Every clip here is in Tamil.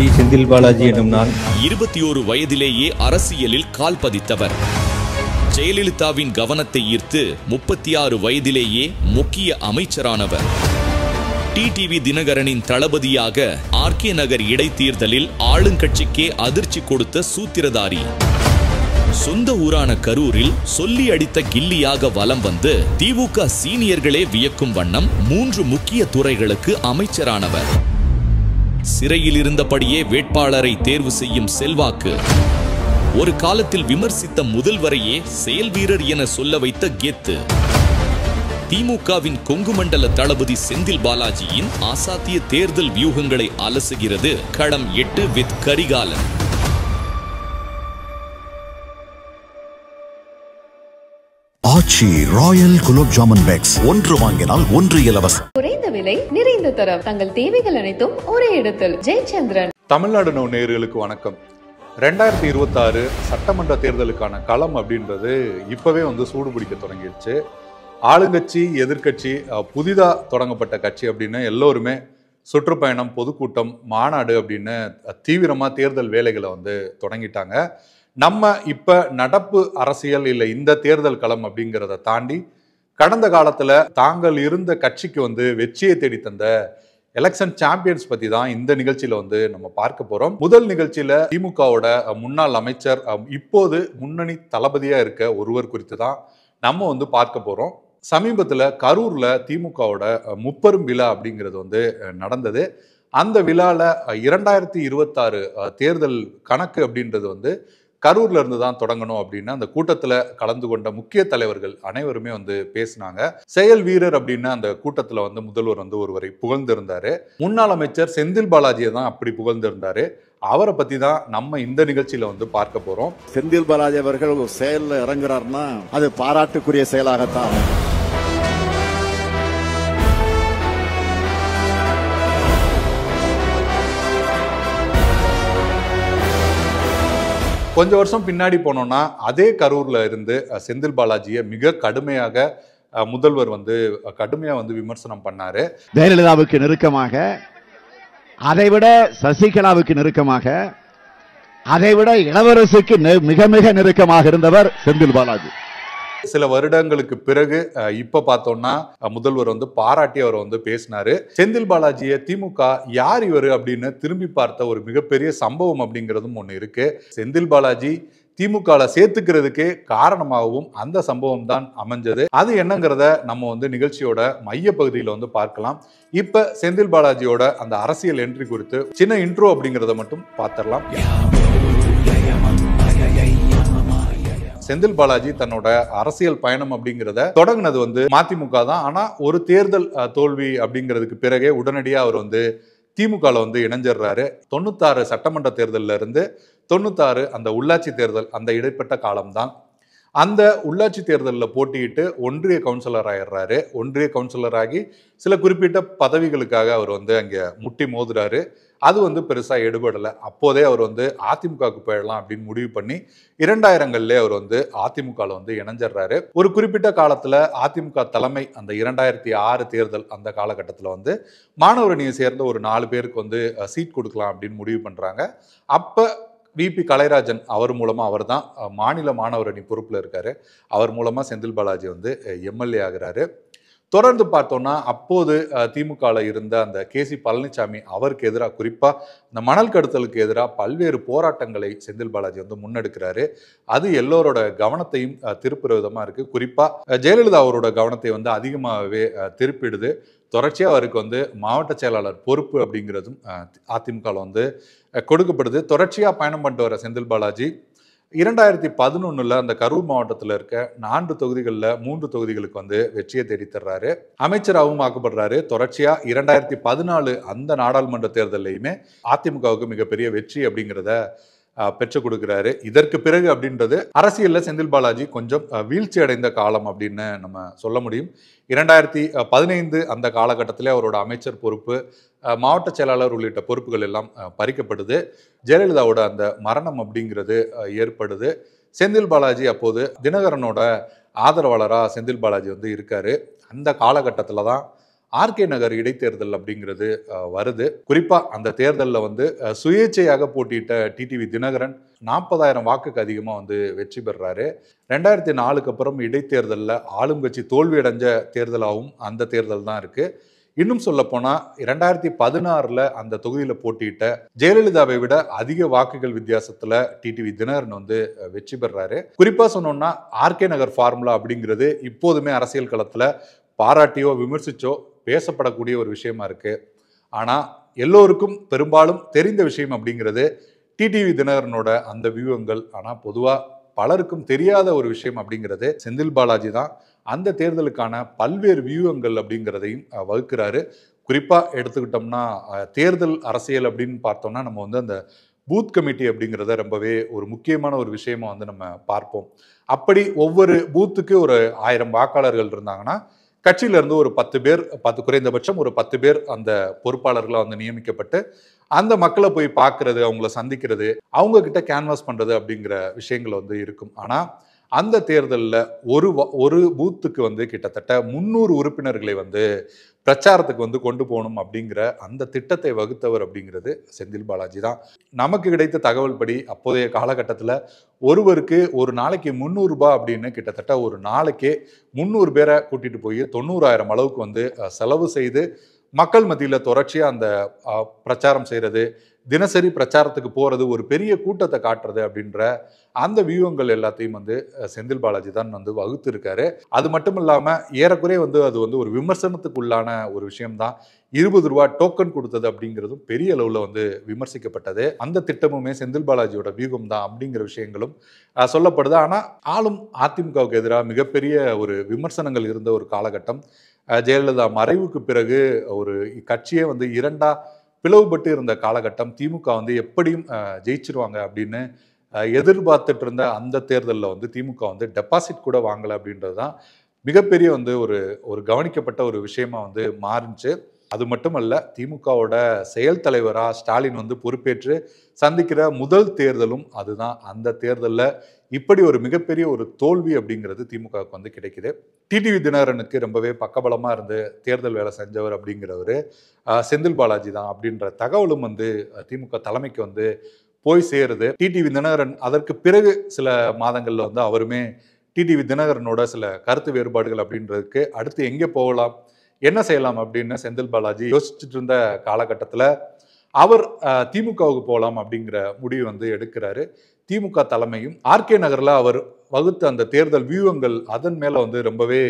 டி செந்தில் பாலாஜி எனும் நான் 21 வயதிலேயே அரசியலில் கால் பதித்தவர். ஜெயலலிதாவின் கவனத்தை ஈர்த்து 36 வயதிலேயே முக்கிய அமைச்சரானவர். டிடிவி தினகரனின் தளபதியாக ஆர்கே நகர் இடைத்தேர்தலில் ஆளுங்கட்சிக்கே அதிர்ச்சி கொடுத்த சூத்திரதாரி. சொந்த ஊரான கரூரில் சொல்லி அடித்த கில்லியாக வலம் வந்து திமுக சீனியர்களே வியக்கும் வண்ணம் 3 முக்கிய துறைகளுக்கு அமைச்சரானவர். சிறையில் இருந்தபடியே வேட்பாளரை தேர்வு செய்யும் செல்வாக்கு. ஒரு காலத்தில் விமர்சித்த முதல்வரையே செயல் வீரர் என சொல்ல வைத்த கெத்து. திமுகவின் கொங்கு மண்டல தளபதி செந்தில் பாலாஜியின் அசாத்திய தேர்தல் வியூகங்களை அலசுகிறது களம் 8 with Karikalan. Aachi royal gulab jamun packs, ஒன்று வாங்கினால் ஒன்று இலவசம். குறைந்த விலை, நிறைந்த தரம், தங்கள் தேவைகள் அனைத்தும் ஒரே இடத்தில். ஜெயச்சந்திரன். தமிழ்நாடு நோ நேயர்களுக்கு வணக்கம். 2026 சட்டமன்ற தேர்தலுக்கான களம் அப்படின்றது இப்பவே சூடு பிடிக்க தொடங்கிடுச்சு. ஆளுங்கட்சி, எதிர்கட்சி, புதிதா தொடங்கப்பட்ட கட்சி அப்படின்னு எல்லோருமே சுற்றுப்பயணம், பொதுக்கூட்டம், மாநாடு அப்படின்னு தீவிரமா தேர்தல் வேலைகளை தொடங்கிட்டாங்க. நம்ம இப்ப நடப்பு அரசியல் இல்லை இந்த தேர்தல் களம் அப்படிங்கிறத தாண்டி கடந்த காலத்துல தாங்கள் இருந்த கட்சிக்கு வெற்றியை தேடி தந்த எலெக்ஷன் சாம்பியன்ஸ் பத்தி தான் இந்த நிகழ்ச்சியில நம்ம பார்க்க போறோம். முதல் நிகழ்ச்சியில திமுகவோட முன்னாள் அமைச்சர், இப்போது முன்னணி தளபதியா இருக்க ஒருவர் குறித்து தான் நம்ம பார்க்க போறோம். சமீபத்துல கரூர்ல திமுகவோட முப்பெரும் விழா அப்படிங்கிறது நடந்தது. அந்த விழால 2026 தேர்தல் கணக்கு அப்படின்றது கரூர்ல இருந்து தான் தொடங்கணும் அப்படின்னு அந்த கூட்டத்துல கலந்து கொண்ட முக்கிய தலைவர்கள் அனைவருமே பேசினாங்க. செயல் வீரர் அப்படின்னு அந்த கூட்டத்துல முதல்வர் ஒருவரை புகழ்ந்திருந்தாரு. முன்னாள் அமைச்சர் செந்தில் பாலாஜியை தான் அப்படி புகழ்ந்திருந்தாரு. அவரை பத்தி தான் நம்ம இந்த நிகழ்ச்சியில பார்க்க போறோம். செந்தில் பாலாஜி அவர்கள் செயல்ல இறங்குறாருன்னா அது பாராட்டுக்குரிய செயலாகத்தான். கொஞ்சம் வருஷம் பின்னாடி போனோம்னா அதே கரூர்ல இருந்து செந்தில் பாலாஜியை மிக கடுமையாக முதல்வர் கடுமையா விமர்சனம் பண்ணாரு. ஜெயலலிதாவுக்கு நெருக்கமாக, அதைவிட சசிகலாவுக்கு நெருக்கமாக, அதைவிட இளவரசுக்கு மிக மிக நெருக்கமாக இருந்தவர் செந்தில் பாலாஜி. சில வருடங்களுக்கு பிறகு இப்ப பார்த்தோம்னா முதல்வர் பாராட்டி அவர் பேசினாரு. செந்தில் பாலாஜியை திமுக யார் இவரு அப்படின்னு திரும்பி பார்த்த ஒரு மிகப்பெரிய சம்பவம் அப்படிங்கிறதும் ஒண்ணு இருக்கு. செந்தில் பாலாஜி திமுக சேர்த்துக்கிறதுக்கே காரணமாகவும் அந்த சம்பவம் தான் அமைஞ்சது. அது என்னங்கிறத நம்ம நிகழ்ச்சியோட மைய பகுதியில பார்க்கலாம். இப்ப செந்தில் பாலாஜியோட அந்த அரசியல் என்ட்ரி குறித்து சின்ன இன்ட்ரோ அப்படிங்கிறத மட்டும் பார்த்திடலாம். செந்தில் பாலாஜி தன்னோட அரசியல் பயணம் அப்படிங்கிறத தொடங்கினது மதிமுக தான். ஆனா ஒரு தேர்தல் தோல்வி அப்படிங்கிறதுக்கு பிறகே உடனடியா அவர் திமுகல இணைஞ்சிடுறாரு. 96 சட்டமன்ற தேர்தல்ல இருந்து 96 அந்த உள்ளாட்சி தேர்தல், அந்த இடைப்பட்ட காலம்தான். அந்த உள்ளாட்சி தேர்தலில் போட்டியிட்டு ஒன்றிய கவுன்சிலர் ஆயிடுறாரு. ஒன்றிய கவுன்சிலர் ஆகி சில குறிப்பிட்ட பதவிகளுக்காக அவர் அங்கே முட்டி மோதுறாரு. அது பெருசா எடுபடலை. அப்போதே அவர் அதிமுகவுக்கு போயிடலாம் அப்படின்னு முடிவு பண்ணி 2000லே அவர் அதிமுகவில் இணைஞ்சிடுறாரு. ஒரு குறிப்பிட்ட காலத்துல அதிமுக தலைமை அந்த 2006 தேர்தல் அந்த காலகட்டத்தில் மாணவர் அணியை சேர்ந்த ஒரு 4 பேருக்கு சீட் கொடுக்கலாம் அப்படின்னு முடிவு பண்றாங்க. அப்ப விபி கலைராஜன் அவர் மூலமா, அவர் தான் மாநில மாணவர் அணி பொறுப்புல இருக்காரு, அவர் மூலமா செந்தில் பாலாஜி எம்எல்ஏ ஆகிறாரு. தொடர்ந்து பார்த்தோம்னா அப்போது திமுகல இருந்த அந்த கேசி பழனிசாமி அவருக்கு எதிராக, குறிப்பா இந்த மணல் கடத்தலுக்கு எதிராக பல்வேறு போராட்டங்களை செந்தில் பாலாஜி முன்னெடுக்கிறாரு. அது எல்லோரோட கவனத்தையும் திருப்புற விதமா இருக்கு. குறிப்பா ஜெயலலிதா அவரோட கவனத்தை அதிகமாகவே திருப்பிடுது. தொடர்ச்சியா அவருக்கு மாவட்ட செயலாளர் பொறுப்பு அப்படிங்கிறதும் அதிமுகல கொடுக்கப்படுது. தொடர்ச்சியா பயணம் பண்ணிட்டு வர செந்தில் பாலாஜி 2011 அந்த கரூர் மாவட்டத்தில் இருக்க 4 தொகுதிகளில் 3 தொகுதிகளுக்கு வெற்றியை தேடித்தர்றாரு. அமைச்சராகவும் ஆக்கப்படுறாரு. தொடர்ச்சியா 2014 அந்த நாடாளுமன்ற தேர்தலையுமே அதிமுகவுக்கு மிகப்பெரிய வெற்றி அப்படிங்கிறத பெற்றுக் கொடுக்கிறாரு. இதற்கு பிறகு அப்படின்றது அரசியல்ல செந்தில் பாலாஜி கொஞ்சம் வீழ்ச்சி அடைந்த காலம் அப்படின்னு நம்ம சொல்ல முடியும். 2015 அந்த காலகட்டத்திலே அவரோட அமைச்சர் பொறுப்பு, மாவட்ட செயலாளர் உள்ளிட்ட பொறுப்புகள் எல்லாம் பறிக்கப்படுது. ஜெயலலிதாவோட அந்த மரணம் அப்படிங்கிறது ஏற்படுது. செந்தில் பாலாஜி அப்போது தினகரனோட ஆதரவாளராக செந்தில் பாலாஜி இருக்காரு. அந்த காலகட்டத்தில் தான் ஆர்கே நகர் இடைத்தேர்தல் அப்படிங்கிறது வருது. குறிப்பா அந்த தேர்தலில் வந்து சுயேட்சையாக போட்டியிட்ட டிடிவி தினகரன் 40,000 வாக்குக்கு அதிகமாக வந்து வெற்றி பெறாரு. 2004க்கு அப்புறம் இடைத்தேர்தலில் ஆளும் கட்சி தோல்வி அடைஞ்ச தேர்தலாகவும் அந்த தேர்தல் தான் இருக்கு. இன்னும் சொல்ல போனா 2016 அந்த தொகுதியில் போட்டியிட்ட ஜெயலலிதாவை விட அதிக வாக்குகள் வித்தியாசத்துல டிடிவி தினகரன் வந்து வெற்றி பெறாரு. குறிப்பா சொன்னோம்னா ஆர்கே நகர் ஃபார்முலா அப்படிங்கிறது இப்போதுமே அரசியல் களத்துல பாராட்டியோ விமர்சிச்சோ பேசப்படக்கூடிய ஒரு விஷயமா இருக்கு. ஆனா எல்லோருக்கும் பெரும்பாலும் தெரிந்த விஷயம் அப்படிங்கிறது டிடிவி தினகரனோட அந்த வியூகங்கள். ஆனா பொதுவா பலருக்கும் தெரியாத ஒரு விஷயம் அப்படிங்கிறது செந்தில் பாலாஜி தான் அந்த தேர்தலுக்கான பல்வேறு வியூகங்கள் அப்படிங்கிறதையும் வகுக்கிறாரு. குறிப்பா எடுத்துக்கிட்டோம்னா தேர்தல் அரசியல் அப்படின்னு பார்த்தோம்னா நம்ம வந்து அந்த பூத் கமிட்டி அப்படிங்கிறத ரொம்பவே ஒரு முக்கியமான ஒரு விஷயமா வந்து நம்ம பார்ப்போம். அப்படி ஒவ்வொரு பூத்துக்கு ஒரு 1000 வாக்காளர்கள் இருந்தாங்கன்னா கட்சியில இருந்து ஒரு 10 பேர், குறைந்தபட்சம் ஒரு 10 பேர் அந்த பொறுப்பாளர்களாக வந்து நியமிக்கப்பட்டு அந்த மக்களை போய் பார்க்கறது, அவங்கள சந்திக்கிறது, அவங்க கிட்ட கேன்வாஸ் பண்றது அப்படிங்கிற விஷயங்கள் வந்து இருக்கும். ஆனா அந்த தேர்தலில் ஒரு பூத்துக்கு வந்து கிட்டத்தட்ட 300 உறுப்பினர்களை வந்து பிரச்சாரத்துக்கு வந்து கொண்டு போகணும் அப்படிங்கிற அந்த திட்டத்தை வகுத்தவர் அப்படிங்கிறது செந்தில் பாலாஜி தான். நமக்கு கிடைத்த தகவல் படி அப்போதைய காலகட்டத்தில் ஒருவருக்கு ஒரு நாளைக்கு 300 ரூபாய் அப்படின்னு கிட்டத்தட்ட ஒரு நாளைக்கே 300 பேரை கூட்டிட்டு போய் 90,000 அளவுக்கு வந்து செலவு செய்து மக்கள் மத்தியில் தொடர்ச்சியா அந்த பிரச்சாரம் செய்யறது, தினசரி பிரச்சாரத்துக்கு போறது, ஒரு பெரிய கூட்டத்தை காட்டுறது அப்படின்ற அந்த வியூகங்கள் எல்லாத்தையும் வந்து செந்தில் பாலாஜி தான் வந்து வகுத்து இருக்காரு. அது மட்டும் இல்லாம ஏறக்குறைய வந்து அது வந்து ஒரு விமர்சனத்துக்குள்ளான ஒரு விஷயம்தான். 20 ரூபாய் டோக்கன் கொடுத்தது அப்படிங்கிறதும் பெரிய அளவுல வந்து விமர்சிக்கப்பட்டது. அந்த திட்டமுமே செந்தில் பாலாஜியோட வியூகம் தான் அப்படிங்கிற விஷயங்களும் சொல்லப்படுது. ஆனா ஆளும் அதிமுகவுக்கு எதிராக மிகப்பெரிய ஒரு விமர்சனங்கள் இருந்த ஒரு காலகட்டம். ஜெயலலிதா மறைவுக்கு பிறகு ஒரு கட்சியே வந்து இரண்டா பிளவுபட்டு இருந்த காலகட்டம். திமுக வந்து எப்படியும் ஜெயிச்சிருவாங்க அப்படின்னு எதிர்பார்த்துட்டு இருந்த அந்த தேர்தலில் வந்து திமுக வந்து டெபாசிட் கூட வாங்கலை அப்படின்றது தான் மிகப்பெரிய வந்து ஒரு கவனிக்கப்பட்ட ஒரு விஷயமா வந்து மாறிச்சு. அது மட்டுமல்ல, திமுகவோட செயல் தலைவராக ஸ்டாலின் வந்து பொறுப்பேற்று சந்திக்கிற முதல் தேர்தலும் அதுதான். அந்த தேர்தலில் இப்படி ஒரு மிகப்பெரிய ஒரு தோல்வி அப்படிங்கிறது திமுகவுக்கு வந்து கிடைக்குது. டிடிவி தினகரனுக்கு ரொம்பவே பக்கபலமாக இருந்து தேர்தல் வேலை செஞ்சவர் அப்படிங்கிறவர் செந்தில் பாலாஜி தான் அப்படின்ற தகவலும் வந்து திமுக தலைமைக்கு வந்து போய் சேருது. டிடிவி தினகரன் அதற்கு பிறகு சில மாதங்களில் வந்து அவருமே டிடிவி தினகரனோட சில கருத்து வேறுபாடுகள் அப்படின்றதுக்கு அடுத்து எங்கே போகலாம், என்ன செய்யலாம் அப்படின்னு செந்தில் பாலாஜி யோசிச்சுட்டு இருந்த காலகட்டத்தில் அவர் திமுகவுக்கு போகலாம் அப்படிங்கிற முடிவு வந்து எடுக்கிறாரு. திமுக தலைமையும் ஆர்கே நகரில் அவர் வகுத்த அந்த தேர்தல் வியூகங்கள் அதன் மேலே வந்து ரொம்பவே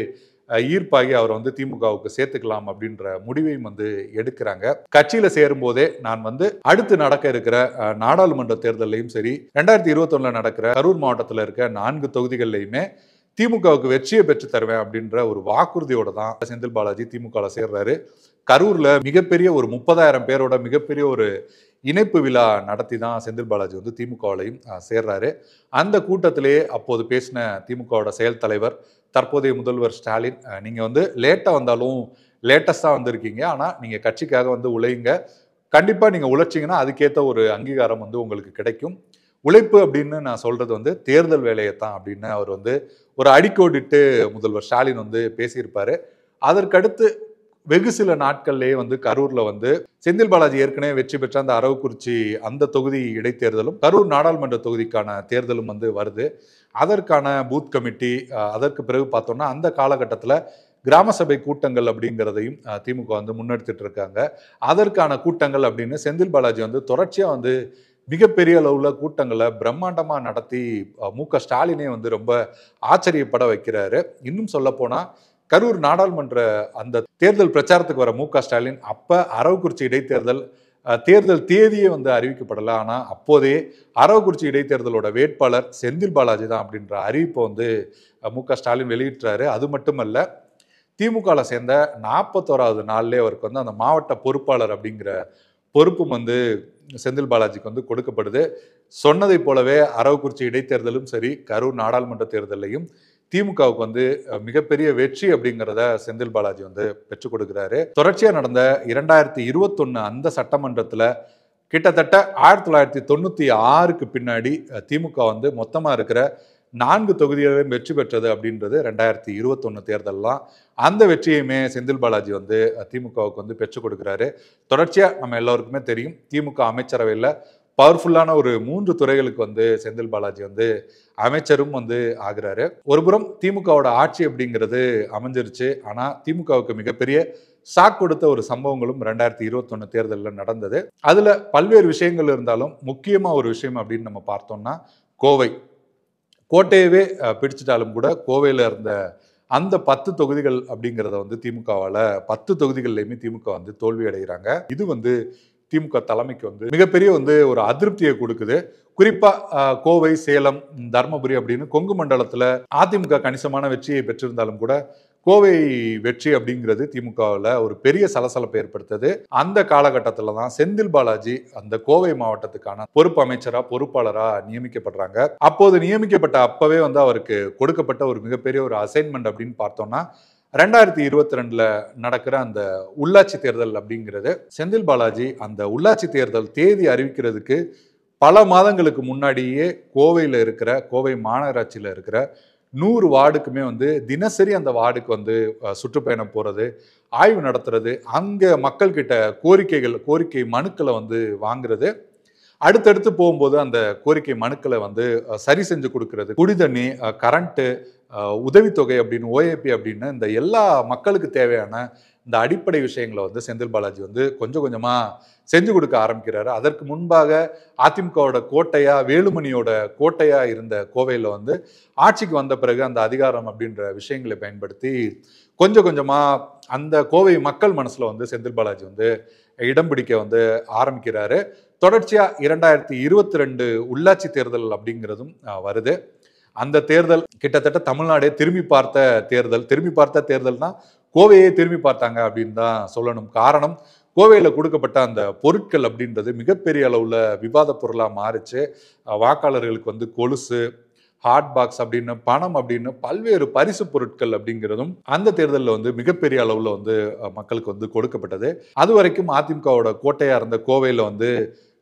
ஈர்ப்பாகி அவர் வந்து திமுகவுக்கு சேர்த்துக்கலாம் அப்படின்ற முடிவையும் வந்து எடுக்கிறாங்க. கட்சியில சேரும் போதே நான் வந்து அடுத்து நடக்க இருக்கிற நாடாளுமன்ற தேர்தலையும் சரி, 2021 நடக்கிற கரூர் மாவட்டத்தில் இருக்க 4 தொகுதிகள்லையுமே திமுகவுக்கு வெற்றியை பெற்று தருவேன் அப்படின்ற ஒரு வாக்குறுதியோட தான் செந்தில் பாலாஜி திமுக சேர்றாரு. கரூர்ல மிகப்பெரிய ஒரு 30,000 பேரோட மிகப்பெரிய ஒரு இணைப்பு விழா நடத்தி தான் செந்தில் பாலாஜி வந்து திமுகவிலையும் சேர்றாரு. அந்த கூட்டத்திலேயே அப்போது பேசின திமுகவோட செயல் தலைவர் தற்போதைய முதல்வர் ஸ்டாலின், நீங்க வந்து லேட்டா வந்தாலும் லேட்டஸ்டா வந்திருக்கீங்க, ஆனா நீங்க கட்சிக்காக வந்து உழைங்க, கண்டிப்பா நீங்க உழைச்சிங்கன்னா அதுக்கேற்ற ஒரு அங்கீகாரம் வந்து உங்களுக்கு கிடைக்கும். உழைப்பு அப்படின்னு நான் சொல்றது வந்து தேர்தல் வேலையைத்தான் அப்படின்னு அவர் வந்து ஒரு அடிக்கோடிட்டு முதல்வர் ஸ்டாலின் வந்து பேசியிருப்பாரு. அதற்கடுத்து வெகு சில நாட்கள்லேயே வந்து கரூர்ல வந்து செந்தில் பாலாஜி ஏற்கனவே வெற்றி பெற்ற அந்த அரவக்குறிச்சி அந்த தொகுதி இடைத்தேர்தலும் கரூர் நாடாளுமன்ற தொகுதிக்கான தேர்தலும் வந்து வருது. அதற்கான பூத் கமிட்டி, அதற்கு பிறகு பார்த்தோம்னா அந்த காலகட்டத்தில் கிராம சபை கூட்டங்கள் அப்படிங்கிறதையும் திமுக வந்து முன்னெடுத்துட்டு இருக்காங்க. அதற்கான கூட்டங்கள் அப்படின்னு செந்தில் பாலாஜி வந்து தொடர்ச்சியா வந்து மிகப்பெரிய அளவுல கூட்டங்களை பிரம்மாண்டமா நடத்தி மு.க. ஸ்டாலினே வந்து ரொம்ப ஆச்சரியப்பட வைக்கிறாரு. இன்னும் சொல்ல போனா கரூர் நாடாளுமன்ற அந்த தேர்தல் பிரச்சாரத்துக்கு வர மு.க. ஸ்டாலின் அப்ப அரவக்குறிச்சி இடைத்தேர்தல் தேர்தல் தேதியே வந்து அறிவிக்கப்படலை. ஆனா அப்போதே அரவக்குறிச்சி இடைத்தேர்தலோட வேட்பாளர் செந்தில் பாலாஜி தான் அப்படின்ற அறிவிப்பை வந்து மு.க. ஸ்டாலின் வெளியிட்டாரு. அது மட்டுமல்ல, திமுகவில் சேர்ந்த 41வது நாள்லேயே அவருக்கு வந்து அந்த மாவட்ட பொறுப்பாளர் அப்படிங்கிற பொறுப்பும் வந்து செந்தில் பாலாஜிக்கு வந்து கொடுக்கப்படுது. சொன்னதை போலவே அரவக்குறிச்சி இடைத்தேர்தலும் சரி, கரூர் நாடாளுமன்ற தேர்தலையும் திமுகவுக்கு வந்து மிகப்பெரிய வெற்றி அப்படிங்கிறத செந்தில் பாலாஜி வந்து பெற்றுக் கொடுக்கிறாரு. தொடர்ச்சியா நடந்த 2021 அந்த சட்டமன்றத்துல கிட்டத்தட்ட 1996க்கு பின்னாடி திமுக வந்து மொத்தமா இருக்கிற 4 தொகுதிகளிலும் வெற்றி பெற்றது அப்படின்றது 2021 தேர்தல்லாம். அந்த வெற்றியுமே செந்தில் பாலாஜி வந்து திமுகவுக்கு வந்து பெற்றுக் கொடுக்கிறாரு. தொடர்ச்சியாக நம்ம எல்லோருக்குமே தெரியும், திமுக அமைச்சரவையில் பவர்ஃபுல்லான ஒரு 3 துறைகளுக்கு வந்து செந்தில் பாலாஜி வந்து அமைச்சரும் வந்து ஆகிறாரு. ஒருபுறம் திமுகவோட ஆட்சி அப்படிங்கிறது அமைஞ்சிருச்சு. ஆனால் திமுகவுக்கு மிகப்பெரிய ஷாக் கொடுத்த ஒரு சம்பவங்களும் 2021 தேர்தலில் நடந்தது. அதில் பல்வேறு விஷயங்கள் இருந்தாலும் முக்கியமாக ஒரு விஷயம் அப்படின்னு நம்ம பார்த்தோம்னா கோட்டையவே பிடிச்சிட்டாலும் கூட கோவையில் இருந்த அந்த 10 தொகுதிகள் அப்படிங்கிறத வந்து திமுகவால் 10 தொகுதிகள்லையுமே திமுக வந்து தோல்வி அடைகிறாங்க. இது வந்து திமுக தலைமைக்கு வந்து மிகப்பெரிய வந்து ஒரு அதிருப்தியை கொடுக்குது. குறிப்பா கோவை, சேலம், தர்மபுரி அப்படின்னு கொங்கு மண்டலத்துல அதிமுக கணிசமான வெற்றியை பெற்றிருந்தாலும் கூட கோவை வெற்றி அப்படிங்கிறது திமுகவில் ஒரு பெரிய சலசலப்பை ஏற்படுத்தது. அந்த காலகட்டத்தில் தான் செந்தில் பாலாஜி அந்த கோவை மாவட்டத்துக்கான பொறுப்பு அமைச்சரா பொறுப்பாளரா நியமிக்கப்படுறாங்க. அப்போது நியமிக்கப்பட்ட அப்பவே வந்து அவருக்கு கொடுக்கப்பட்ட ஒரு மிகப்பெரிய ஒரு அசைன்மெண்ட் அப்படின்னு பார்த்தோம்னா 2022 நடக்கிற அந்த உள்ளாட்சி தேர்தல் அப்படிங்கிறது. செந்தில் பாலாஜி அந்த உள்ளாட்சி தேர்தல் தேதி அறிவிக்கிறதுக்கு பல மாதங்களுக்கு முன்னாடியே கோவை மாநகராட்சியில் இருக்கிற 100 வார்டுக்குமே வந்து தினசரி அந்த வார்டுக்கு வந்து சுற்றுப்பயணம் போறது, ஆய்வு நடத்துறது, அங்க மக்கள் கிட்ட கோரிக்கை மனுக்களை வந்து வாங்குறது, அடுத்தடுத்து போகும்போது அந்த கோரிக்கை மனுக்களை வந்து சரி செஞ்சு கொடுக்கறது, குடிதண்ணி, கரண்ட்டு, உதவித்தொகை அப்படின்னு ஓஏபி அப்படின்னு இந்த எல்லா மக்களுக்கு தேவையான இந்த அடிப்படை விஷயங்களை வந்து செந்தில் பாலாஜி வந்து கொஞ்சம் கொஞ்சமா செஞ்சு கொடுக்க ஆரம்பிக்கிறாரு. அதற்கு முன்பாக அதிமுகவோட கோட்டையா, வேலுமணியோட கோட்டையா இருந்த கோவையில் வந்து ஆட்சிக்கு வந்த பிறகு அந்த அதிகாரம் அப்படின்ற விஷயங்களை பயன்படுத்தி கொஞ்சம் கொஞ்சமா அந்த கோவை மக்கள் மனசுல வந்து செந்தில் பாலாஜி வந்து இடம் பிடிக்க வந்து ஆரம்பிக்கிறாரு. தொடர்ச்சியா 2022 உள்ளாட்சி தேர்தல் அப்படிங்கிறதும் வருது. அந்த தேர்தல் கிட்டத்தட்ட தமிழ்நாடே திரும்பி பார்த்த தேர்தல்னா கோவையே திரும்பி பார்த்தாங்க அப்படின்னு தான் சொல்லணும். காரணம், கோவையில் கொடுக்கப்பட்ட அந்த பொருட்கள் அப்படின்றது மிகப்பெரிய அளவுல விவாத பொருளா மாறிச்சு. வாக்காளர்களுக்கு வந்து கொலுசு, ஹாட் பாக்ஸ் அப்படின்னு, பணம் அப்படின்னு பல்வேறு பரிசு பொருட்கள் அப்படிங்கிறதும் அந்த தேர்தலில் வந்து மிகப்பெரிய அளவுல வந்து மக்களுக்கு வந்து கொடுக்கப்பட்டது. அது வரைக்கும் அதிமுகவோட கோட்டையா இருந்த கோவையில் வந்து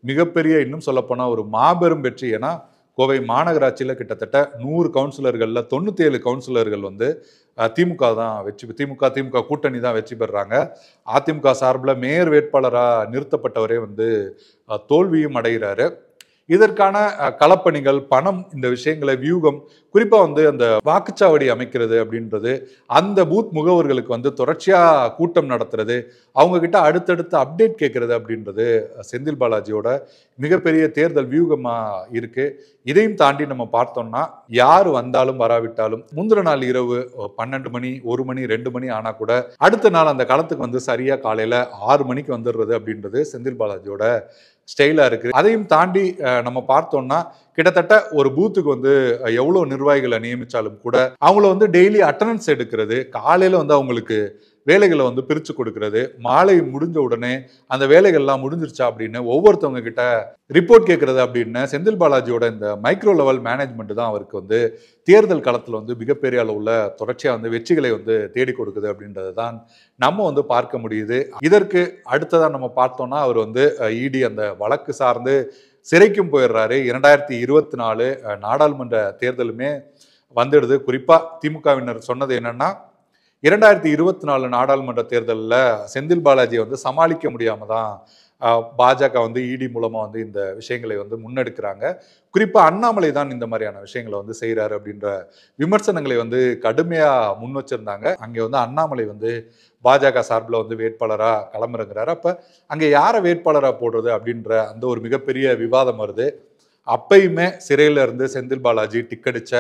மிகப்பெரிய, இன்னும் சொல்லப்போனா ஒரு மாபெரும் வெற்றி. ஏன்னா கோவை மாநகராட்சியில் கிட்டத்தட்ட 100 கவுன்சிலர்களில் 97 கவுன்சிலர்கள் வந்து திமுக கூட்டணி தான் வெற்றி பெறாங்க. அதிமுக சார்பில் மேயர் வேட்பாளராக நிறுத்தப்பட்டவரே வந்து தோல்வியும் அடைகிறாரு. இதற்கான களப்பணிகள், பணம், இந்த விஷயங்களை, வியூகம், குறிப்பா வந்து அந்த வாக்குச்சாவடி அமைக்கிறது அப்படின்றது, அந்த பூத் முகவர்களுக்கு வந்து தொடர்ச்சியா கூட்டம் நடத்துறது, அவங்க கிட்ட அடுத்தடுத்து அப்டேட் கேட்கறது அப்படின்றது செந்தில் பாலாஜியோட மிகப்பெரிய தேர்தல் வியூகமா இருக்கு. இதையும் தாண்டி நம்ம பார்த்தோம்னா யார் வந்தாலும் வராவிட்டாலும் முந்தின நாள் இரவு 12 மணி, 1 மணி, 2 மணி ஆனா கூட அடுத்த நாள் அந்த களத்துக்கு வந்து சரியா காலையில 6 மணிக்கு வந்துடுறது அப்படின்றது செந்தில் பாலாஜியோட ஸ்டைலா இருக்கு. அதையும் தாண்டி நம்ம பார்த்தோம்னா கிட்டத்தட்ட ஒரு பூத்துக்கு வந்து எவ்வளவு நிர்வாகிகளை நியமிச்சாலும் கூட அவங்கள வந்து டெய்லி அட்டண்டன்ஸ் எடுக்கிறது, காலையில வந்து அவங்களுக்கு வேலைகளை வந்து பிரிச்சு கொடுக்கறது, மாலை முடிஞ்ச உடனே அந்த வேலைகள்லாம் முடிஞ்சிருச்சா அப்படின்னு ஒவ்வொருத்தவங்க கிட்ட ரிப்போர்ட் கேட்கறது அப்படின்னு செந்தில் பாலாஜியோட இந்த மைக்ரோ லெவல் மேனேஜ்மெண்ட் தான் அவருக்கு வந்து தேர்தல் களத்தில் வந்து மிகப்பெரிய அளவுல தொடர்ச்சியா வந்து வெற்றிகளை வந்து தேடி கொடுக்குது அப்படின்றது தான் நம்ம வந்து பார்க்க முடியுது. இதற்கு அடுத்ததான் நம்ம பார்த்தோம்னா அவர் வந்து இடி அந்த வழக்கு சார்ந்து சிறைக்கும் போயிடுறாரு. 2024 நாடாளுமன்ற தேர்தலுமே வந்துடுது. குறிப்பா திமுகவினர் சொன்னது என்னன்னா, 2024 நாடாளுமன்ற தேர்தலில் செந்தில் பாலாஜியை வந்து சமாளிக்க முடியாம தான் பாஜக வந்து இடி மூலமா வந்து இந்த விஷயங்களை வந்து முன்னெடுக்கிறாங்க. குறிப்பா அண்ணாமலை தான் இந்த மாதிரியான விஷயங்களை வந்து செய்யறாரு அப்படின்ற விமர்சனங்களை வந்து கடுமையா முன் வச்சிருந்தாங்க. அங்கே வந்து அண்ணாமலை வந்து பாஜக சார்பில் வந்து வேட்பாளரா களமிறங்குறாரு. அப்ப அங்கே யாரை வேட்பாளரா போடுறது அப்படின்ற அந்த ஒரு மிகப்பெரிய விவாதம் வருது. அப்பயுமே சிறையில இருந்து செந்தில் பாலாஜி டிக்கெடிச்ச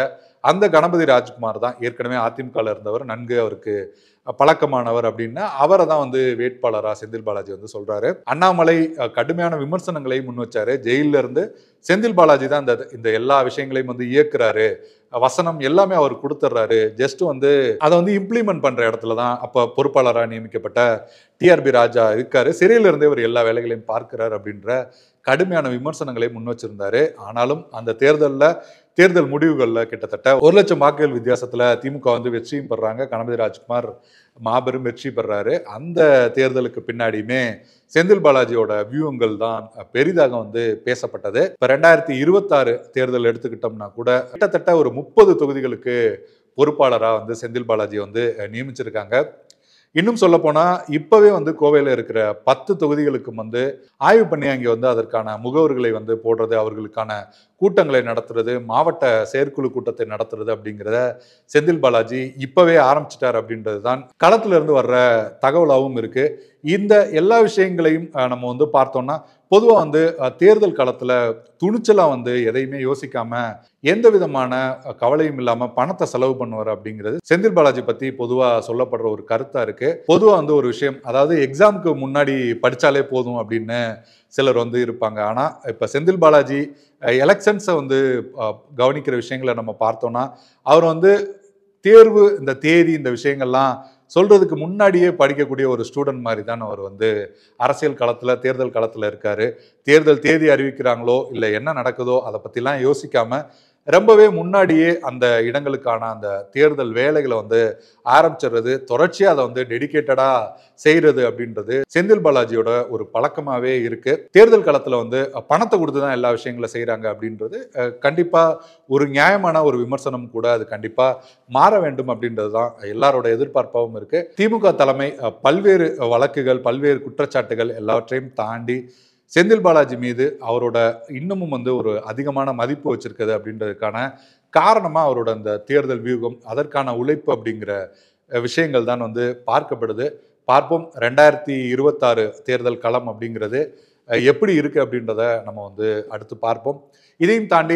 அந்த கணபதி ராஜ்குமார் தான் ஏற்கனவே அதிமுகவில் இருந்தவர், நன்கு அவருக்கு பழக்கமானவர் அப்படின்னு அவரை தான் வந்து வேட்பாளரா செந்தில் பாலாஜி வந்து சொல்றாரு. அண்ணாமலை கடுமையான விமர்சனங்களை முன் வச்சாரு. ஜெயில இருந்து செந்தில் பாலாஜி தான் இந்த எல்லா விஷயங்களையும் வந்து இயக்குறாரு, வசனம் எல்லாமே அவர் கொடுத்துட்றாரு, ஜஸ்ட் வந்து அதை வந்து இம்ப்ளிமெண்ட் பண்ற இடத்துல தான் அப்ப பொறுப்பாளராக நியமிக்கப்பட்ட டிஆர்பி ராஜா இருக்காரு. சிறையில இருந்தே அவர் எல்லா வேலைகளையும் பார்க்கிறார் அப்படின்ற கடுமையான விமர்சனங்களை முன் வச்சிருந்தாரு. ஆனாலும் அந்த தேர்தலில் தேர்தல் முடிவுகள்ல கிட்டத்தட்ட 1 லட்சம் வாக்குகள் வித்தியாசத்துல திமுக வந்து வெற்றியும் பெறாங்க. கணபதி ராஜ்குமார் மாபெரும் வெற்றி பெறாரு. அந்த தேர்தலுக்கு பின்னாடியுமே செந்தில் பாலாஜியோட வியூகங்கள் தான் பெரிதாக வந்து பேசப்பட்டது. இப்ப 2026 தேர்தல் எடுத்துக்கிட்டோம்னா கூட கிட்டத்தட்ட ஒரு 30 தொகுதிகளுக்கு பொறுப்பாளரா வந்து செந்தில் பாலாஜி வந்து நியமிச்சிருக்காங்க. இன்னும் சொல்ல போனா இப்பவே வந்து கோவையில் இருக்கிற 10 தொகுதிகளுக்கும் வந்து ஆய்வு பண்ணி அங்கே வந்து அதற்கான முகவர்களை வந்து போடுறது, அவர்களுக்கான கூட்டங்களை நடத்துறது, மாவட்ட செயற்குழு கூட்டத்தை நடத்துறது அப்படிங்கிறத செந்தில் பாலாஜி இப்பவே ஆரம்பிச்சிட்டார் அப்படின்றது தான் களத்துல இருந்து வர்ற தகவலாகவும் இருக்கு. இந்த எல்லா விஷயங்களையும் நம்ம வந்து பார்த்தோம்னா பொதுவா வந்து தேர்தல் களத்துல துணிச்சலா வந்து எதையுமே யோசிக்காம எந்த விதமான கவலையும் இல்லாம பணத்தை செலவு பண்ணுவார் அப்படிங்கிறது செந்தில் பாலாஜி பத்தி பொதுவா சொல்லப்படுற ஒரு கருத்தா இருக்கு. பொதுவா வந்து ஒரு விஷயம், அதாவது எக்ஸாமுக்கு முன்னாடி படிச்சாலே போதும் அப்படின்னு சிலர் வந்து இருப்பாங்க. ஆனா இப்ப செந்தில் பாலாஜி எலெக்ஷன்ஸை வந்து கவனிக்கிற விஷயங்களை நம்ம பார்த்தோம்னா அவர் வந்து தேர்வு, இந்த தேதி, இந்த விஷயங்கள்லாம் சொல்றதுக்கு முன்னாடியே படிக்கக்கூடிய ஒரு ஸ்டூடெண்ட் மாதிரி தான் அவர் வந்து அரசியல் களத்துல தேர்தல் களத்துல இருக்காரு. தேர்தல் தேதி அறிவிக்கிறாங்களோ இல்லை என்ன நடக்குதோ அதை பத்திலாம் யோசிக்காம ரொம்பவே முன்னாடியே அந்த இடங்களுக்கான அந்த தேர்தல் வேலைகளை வந்து ஆரம்பிச்சிடுறது, தொடர்ச்சியா அதை வந்து டெடிகேட்டடா செய்யறது அப்படின்றது செந்தில் பாலாஜியோட ஒரு பழக்கமாவே இருக்கு. தேர்தல் களத்துல வந்து பணத்தை கொடுத்து தான் எல்லா விஷயங்களும் செய்யறாங்க அப்படின்றது கண்டிப்பா ஒரு நியாயமான ஒரு விமர்சனம் கூட. அது கண்டிப்பா மாற வேண்டும் அப்படின்றது தான் எல்லாரோட எதிர்பார்ப்பாகவும் இருக்கு. திமுக தலைமை பல்வேறு வழக்குகள், பல்வேறு குற்றச்சாட்டுகள் எல்லாவற்றையும் தாண்டி செந்தில் பாலாஜி மீது அவரோட இன்னமும் வந்து ஒரு அதிகமான மதிப்பு வச்சிருக்குது அப்படின்றதுக்கான காரணமா அவரோட அந்த தேர்தல் வியூகம், அதற்கான உழைப்பு அப்படிங்கிற விஷயங்கள் தான் வந்து பார்க்கப்படுது. பார்ப்போம் 2026 தேர்தல் களம் அப்படிங்கிறது எப்படி இருக்கு அப்படின்றத நம்ம வந்து அடுத்து பார்ப்போம். இதையும் தாண்டி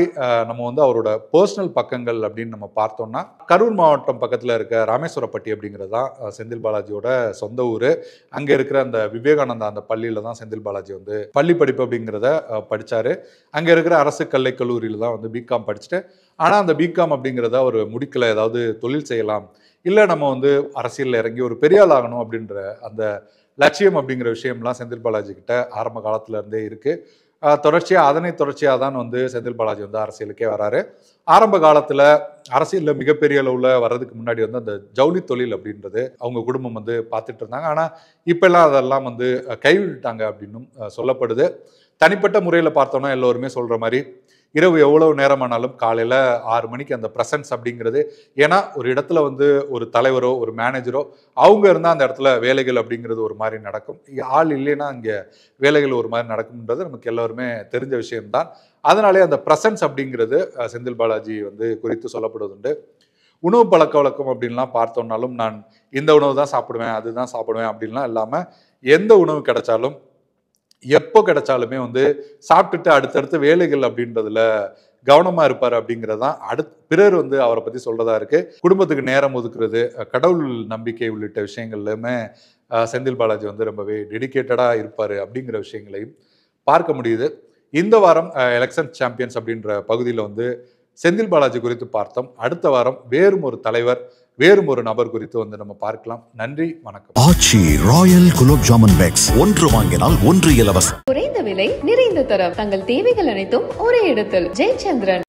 நம்ம வந்து அவரோட பர்சனல் பக்கங்கள் அப்படின்னு நம்ம பார்த்தோம்னா கரூர் மாவட்டம் பக்கத்தில் இருக்க ராமேஸ்வரப்பட்டி அப்படிங்கிறது தான் செந்தில் பாலாஜியோட சொந்த ஊர். அங்கே இருக்கிற அந்த விவேகானந்தா அந்த பள்ளியில் தான் செந்தில் பாலாஜி வந்து பள்ளி படிப்பு அப்படிங்கிறத படித்தார். அங்கே இருக்கிற அரசு கலை கல்லூரியில் தான் வந்து பிகாம் படிச்சுட்டு, ஆனால் அந்த பிகாம் அப்படிங்கிறத அவர் முடிக்கலை, ஏதாவது தொழில் செய்யலாம், இல்லை நம்ம வந்து அரசியலில் இறங்கி ஒரு பெரிய ஆள் ஆகணும் அப்படின்ற அந்த லட்சியம் அப்படிங்கிற விஷயம்லாம் செந்தில் பாலாஜி கிட்ட ஆரம்ப காலத்துல இருந்தே இருக்கு. தொடர்ச்சியாக தான் வந்து செந்தில் பாலாஜி வந்து அரசியலுக்கே வராரு. ஆரம்ப காலத்துல அரசியலில் மிகப்பெரிய அளவுல வர்றதுக்கு முன்னாடி வந்து அந்த ஜவுளி தொழில் அப்படின்றது அவங்க குடும்பம் வந்து பார்த்துட்டு இருந்தாங்க. ஆனா இப்பெல்லாம் அதெல்லாம் வந்து கைவிட்டாங்க அப்படின்னும் சொல்லப்படுது. தனிப்பட்ட முறையில் பார்த்தோம்னா எல்லோருமே சொல்ற மாதிரி இரவு எவ்வளவு நேரமானாலும் காலையில் 6 மணிக்கு அந்த ப்ரெசன்ஸ் அப்படிங்கிறது, ஏன்னா ஒரு இடத்துல வந்து ஒரு தலைவரோ ஒரு மேனேஜரோ அவங்க இருந்தால் அந்த இடத்துல வேலைகள் அப்படிங்கிறது ஒரு மாதிரி நடக்கும். ஆள் இல்லைன்னா அங்கே வேலைகள் ஒரு மாதிரி நடக்கும்ன்றது நமக்கு எல்லோருமே தெரிஞ்ச விஷயம்தான். அதனாலே அந்த ப்ரெசன்ஸ் அப்படிங்கிறது செந்தில் பாலாஜி வந்து குறித்து சொல்லப்படுவதுண்டு. உணவு பழக்க வழக்கம் அப்படின்லாம் பார்த்தோம்னாலும் நான் இந்த உணவு தான் சாப்பிடுவேன், அதுதான் சாப்பிடுவேன் அப்படின்லாம் இல்லாமல் எந்த உணவு கிடைச்சாலும் எப்போ கிடைச்சாலுமே வந்து சாப்பிட்டுட்டு அடுத்தடுத்த வேலைகள் அப்படின்றதுல கவனமா இருப்பாரு அப்படிங்கிறதான் பிறர் வந்து அவரை பத்தி சொல்றதா இருக்கு. குடும்பத்துக்கு நேரம் ஒதுக்குறது, கடவுள் நம்பிக்கை உள்ளிட்ட விஷயங்கள்லுமே செந்தில் பாலாஜி வந்து ரொம்பவே டெடிகேட்டடா இருப்பாரு அப்படிங்கிற விஷயங்களையும் பார்க்க முடியுது. இந்த வாரம் எலெக்ஷன் சாம்பியன்ஸ் அப்படின்ற பகுதியில் வந்து செந்தில் பாலாஜி குறித்து பார்த்தோம். அடுத்த வாரம் வேறும் ஒரு தலைவர், வேறும் ஒரு நபர் குறித்து வந்து நம்ம பார்க்கலாம். நன்றி, வணக்கம். ஆச்சி ராயல் குலோப் ஜாமன் பேக்ஸ், ஒன்று வாங்கினால் ஒன்று இலவசம். குறைந்த விலை, நிறைந்த தரம், தங்கள் தேவைகள் அனைத்தும் ஒரே இடத்தில். ஜெயச்சந்திரன்.